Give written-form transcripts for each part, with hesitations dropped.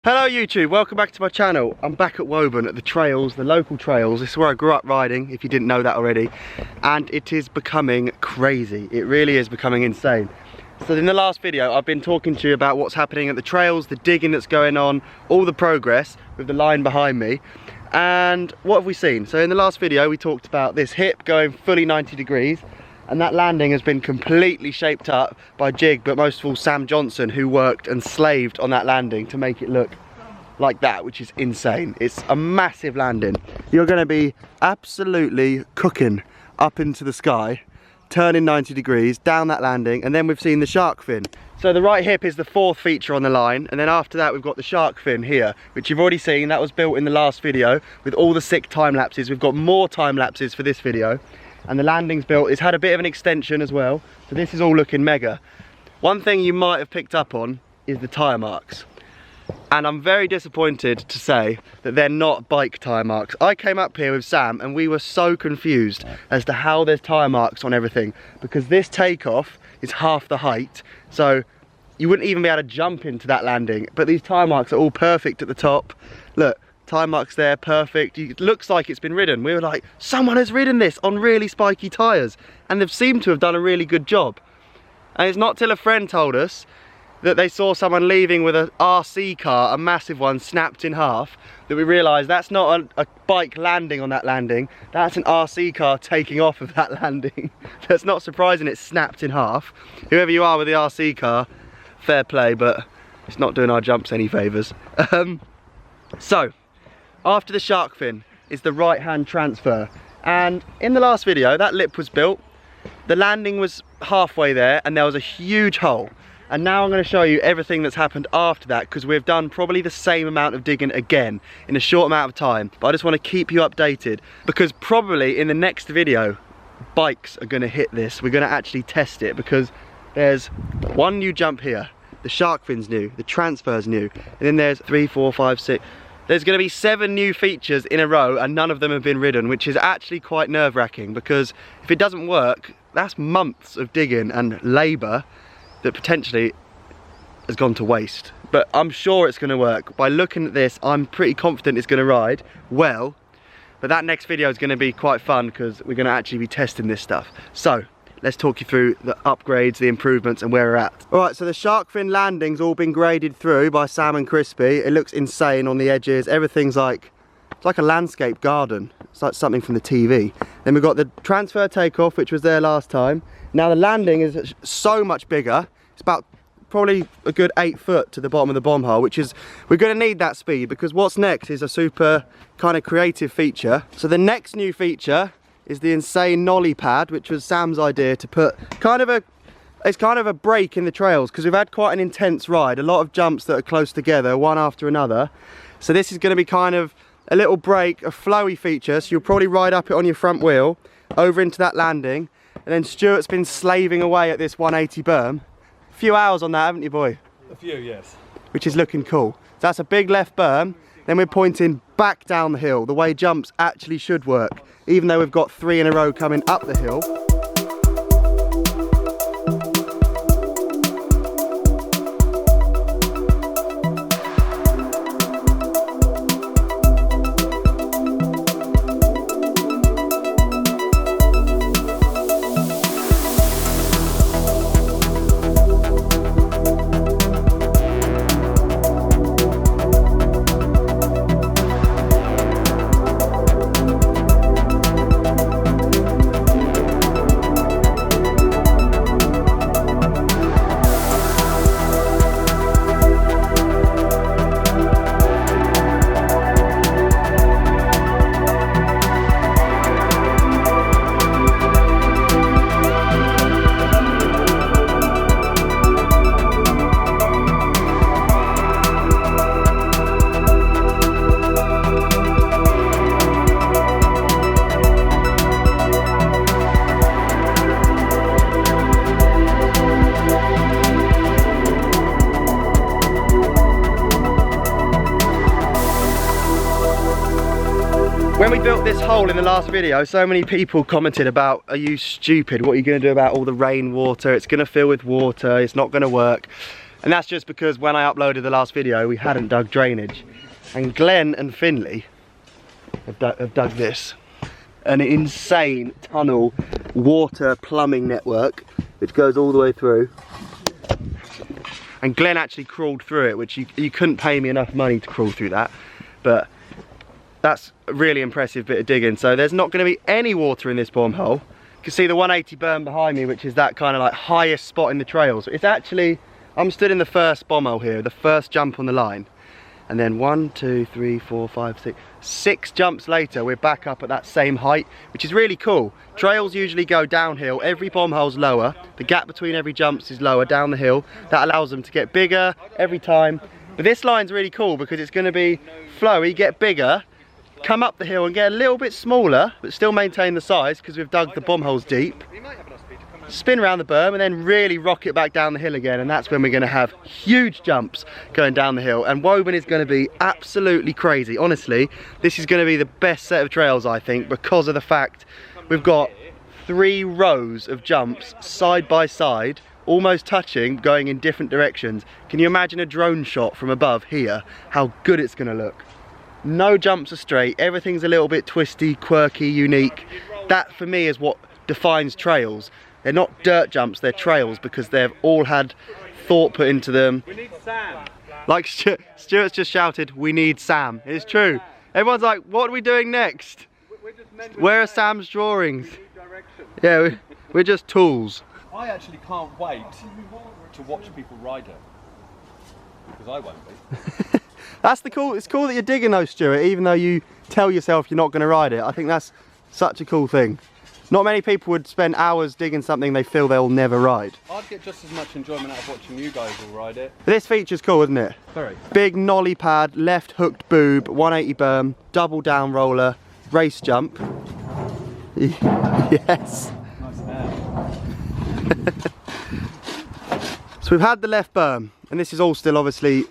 Hello YouTube, welcome back to my channel. I'm back at Woburn at the trails, the local trails. This is where I grew up riding, if you didn't know that already. And it is becoming crazy. It really is becoming insane. So in the last video, I've been talking to you about what's happening at the trails, the digging that's going on, all the progress with the line behind me. And what have we seen? So in the last video, we talked about this hip going fully 90 degrees. And that landing has been completely shaped up by Jig, but most of all Sam Johnson, who worked and slaved on that landing to make it look like that, which is insane. It's a massive landing. You're going to be absolutely cooking up into the sky, turning 90 degrees down that landing, and then we've seen the shark fin. So the right hip is the fourth feature on the line, and then after that we've got the shark fin here, which you've already seen. That was built in the last video with all the sick time lapses. We've got more time lapses for this video. And the landing's built, it's had a bit of an extension as well, so this is all looking mega. One thing you might have picked up on is the tyre marks. And I'm very disappointed to say that they're not bike tyre marks. I came up here with Sam and we were so confused as to how there's tyre marks on everything, because this takeoff is half the height, so you wouldn't even be able to jump into that landing. But these tyre marks are all perfect at the top. Look. Tyre marks there, perfect. It looks like it's been ridden. We were like, someone has ridden this on really spiky tyres, and they've seemed to have done a really good job. And it's not till a friend told us that they saw someone leaving with an RC car, a massive one, snapped in half, that we realised that's not a bike landing on that landing, that's an RC car taking off of that landing. That's not surprising it's snapped in half. Whoever you are with the RC car, fair play, but it's not doing our jumps any favours. So, after the shark fin is the right hand transfer, and in the last video that lip was built, the landing was halfway there and there was a huge hole, and now I'm going to show you everything that's happened after that, because we've done probably the same amount of digging again in a short amount of time. But I just want to keep you updated, because probably in the next video bikes are going to hit this. We're going to actually test it, because there's one new jump here, the shark fin's new, the transfer's new, and then there's 3, 4, 5, 6. There's going to be 7 new features in a row and none of them have been ridden, which is actually quite nerve-wracking, because if it doesn't work, that's months of digging and labour that potentially has gone to waste. But I'm sure it's going to work. By looking at this, I'm pretty confident it's going to ride well. But that next video is going to be quite fun, because we're going to actually be testing this stuff. So let's talk you through the upgrades, the improvements, and where we're at. Alright, so the shark fin landing's all been graded through by Sam and Crispy. It looks insane on the edges. Everything's like, it's like a landscape garden. It's like something from the TV. Then we've got the transfer takeoff, which was there last time. Now the landing is so much bigger. It's about probably a good 8 foot to the bottom of the bomb hole, which is, we're going to need that speed, because what's next is a super kind of creative feature. So the next new feature is the insane nollie pad, which was Sam's idea to put it's kind of a break in the trails, because we've had quite an intense ride, a lot of jumps that are close together, one after another. So this is going to be kind of a little break, a flowy feature, so you'll probably ride up it on your front wheel, over into that landing, and then Stuart's been slaving away at this 180 berm. A few hours on that, haven't you, boy? A few, yes. Which is looking cool. So that's a big left berm, then we're pointing back down the hill, the way jumps actually should work, even though we've got 3 in a row coming up the hill. When we built this hole in the last video, so many people commented about, are you stupid? What are you going to do about all the rainwater? It's going to fill with water, it's not going to work. And that's just because when I uploaded the last video, we hadn't dug drainage. And Glenn and Finley have dug this. An insane tunnel water plumbing network, which goes all the way through. And Glenn actually crawled through it, which you couldn't pay me enough money to crawl through that. But that's a really impressive bit of digging. So there's not going to be any water in this bomb hole. You can see the 180 berm behind me, which is that kind of like highest spot in the trails. It's actually, I'm stood in the first bomb hole here, the first jump on the line. And then 1, 2, 3, 4, 5, 6 jumps later, we're back up at that same height, which is really cool. Trails usually go downhill, every bomb hole's lower, the gap between every jumps is lower down the hill. That allows them to get bigger every time. But this line's really cool because it's going to be flowy, get bigger, come up the hill and get a little bit smaller, but still maintain the size because we've dug the bomb holes deep. Spin around the berm and then really rock it back down the hill again, and that's when we're going to have huge jumps going down the hill. And Woburn is going to be absolutely crazy. Honestly, this is going to be the best set of trails, I think, because of the fact we've got 3 rows of jumps side by side, almost touching, going in different directions. Can you imagine a drone shot from above here? How good it's going to look. No jumps are straight, everything's a little bit twisty, quirky, unique. That for me is what defines trails. They're not dirt jumps, they're trails because they've all had thought put into them. We need Sam. Like Stuart's just shouted, we need Sam. It's true. Everyone's like, what are we doing next? Where are Sam's drawings? Yeah, we're just tools. I actually can't wait to watch people ride it. Because I won't be. That's the cool, it's cool that you're digging though, Stuart, even though you tell yourself you're not going to ride it. I think that's such a cool thing. Not many people would spend hours digging something they feel they'll never ride. I'd get just as much enjoyment out of watching you guys all ride it. This feature's cool, isn't it? Very. Big nollie pad, left hooked boob, 180 berm, double down roller, race jump. Yes. Nice hair. So we've had the left berm, and this is all still obviously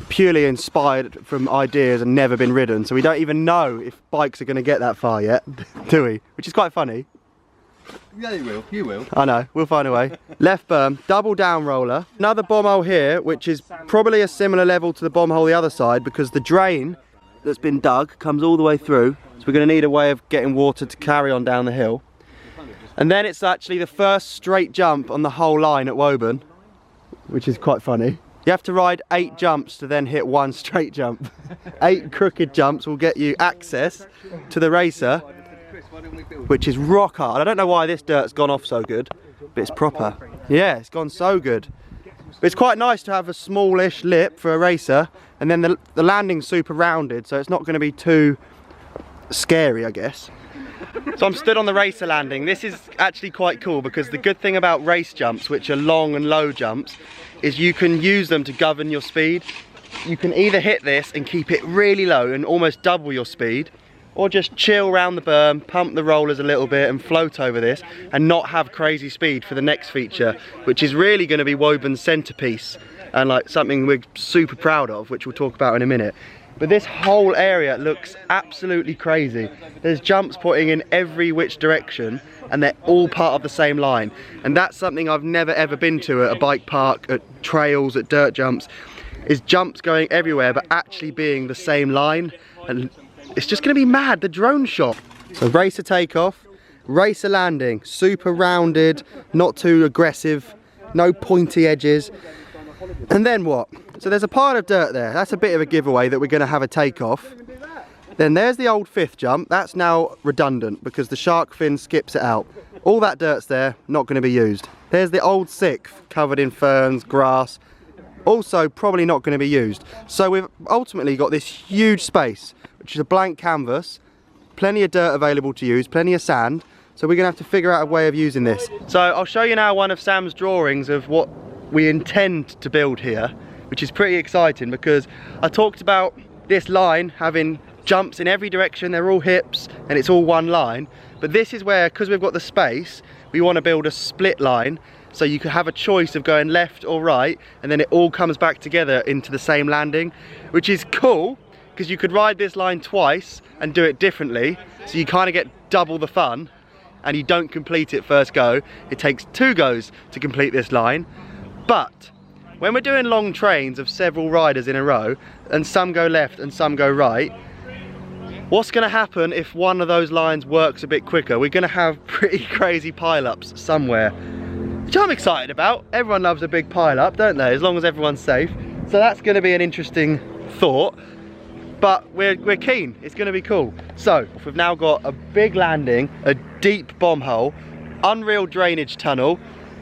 purely inspired from ideas and never been ridden, so we don't even know if bikes are going to get that far yet, do we? Which is quite funny. Yeah, you will. I know, we'll find a way. Left berm, double down roller, another bomb hole here, which is probably a similar level to the bomb hole the other side because the drain that's been dug comes all the way through, so we're going to need a way of getting water to carry on down the hill. And then it's actually the first straight jump on the whole line at Woburn, which is quite funny. You have to ride 8 jumps to then hit 1 straight jump. 8 crooked jumps will get you access to the racer, which is rock hard. I don't know why this dirt's gone off so good, but it's proper. Yeah, it's gone so good. But it's quite nice to have a smallish lip for a racer, and then the landing's super rounded, so it's not going to be too scary, I guess. So I'm stood on the racer landing. This is actually quite cool because the good thing about race jumps, which are long and low jumps, is you can use them to govern your speed. You can either hit this and keep it really low and almost double your speed, or just chill around the berm, pump the rollers a little bit and float over this and not have crazy speed for the next feature, which is really going to be Woburn's centerpiece and like something we're super proud of, which we'll talk about in a minute. But this whole area looks absolutely crazy. There's jumps pointing in every which direction and they're all part of the same line. And that's something I've never ever been to at a bike park, at trails, at dirt jumps, is jumps going everywhere but actually being the same line. And it's just gonna be mad, the drone shot. So racer takeoff, racer landing, super rounded, not too aggressive, no pointy edges. And then what? So there's a pile of dirt there. That's a bit of a giveaway that we're going to have a takeoff. Then there's the old 5th jump. That's now redundant because the shark fin skips it out. All that dirt's there, not going to be used. There's the old 6th, covered in ferns, grass. Also probably not going to be used. So we've ultimately got this huge space, which is a blank canvas. Plenty of dirt available to use, plenty of sand. So we're going to have to figure out a way of using this. So I'll show you now one of Sam's drawings of what we intend to build here, which is pretty exciting because I talked about this line having jumps in every direction, they're all hips and it's all one line, but this is where, because we've got the space, we want to build a split line so you can have a choice of going left or right and then it all comes back together into the same landing, which is cool because you could ride this line twice and do it differently, so you kind of get double the fun and you don't complete it first go. It takes 2 goes to complete this line. But when we're doing long trains of several riders in a row, and some go left and some go right, what's going to happen if one of those lines works a bit quicker? We're going to have pretty crazy pile-ups somewhere, which I'm excited about. Everyone loves a big pile-up, don't they? As long as everyone's safe. So that's going to be an interesting thought. But we're keen, it's going to be cool. So, we've now got a big landing, a deep bomb hole, unreal drainage tunnel,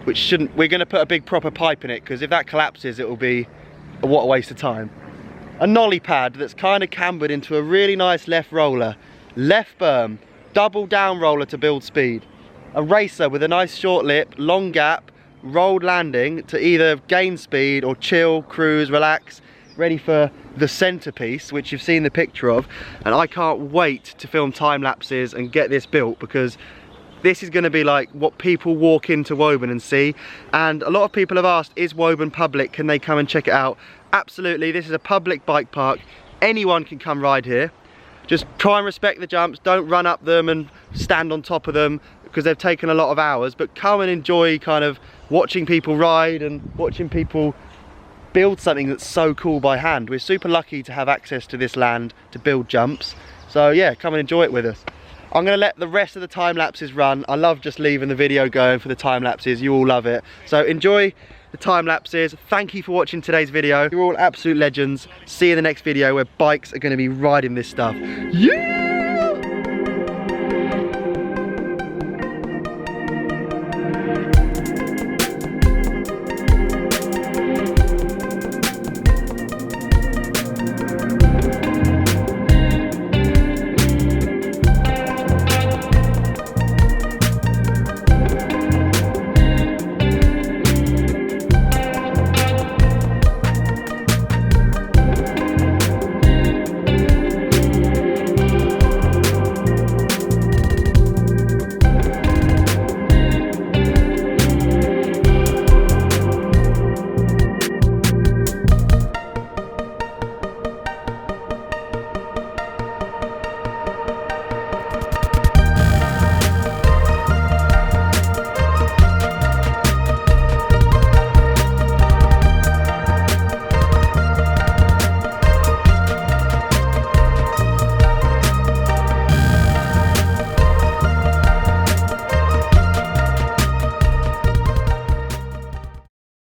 which shouldn't, we're going to put a big proper pipe in it, because if that collapses it will be what a waste of time. A nollie pad that's kind of cambered into a really nice left roller, left berm, double down roller to build speed. A racer with a nice short lip, long gap, rolled landing to either gain speed or chill, cruise, relax, ready for the centerpiece, which you've seen the picture of. And I can't wait to film time lapses and get this built, because this is going to be like what people walk into Woburn and see. And a lot of people have asked, is Woburn public? Can they come and check it out? Absolutely, this is a public bike park. Anyone can come ride here. Just try and respect the jumps, don't run up them and stand on top of them, because they've taken a lot of hours. But come and enjoy kind of watching people ride and watching people build something that's so cool by hand. We're super lucky to have access to this land to build jumps. So yeah, come and enjoy it with us. I'm going to let the rest of the time lapses run. I love just leaving the video going for the time lapses. You all love it. So enjoy the time lapses. Thank you for watching today's video. You're all absolute legends. See you in the next video where bikes are going to be riding this stuff. Yeah!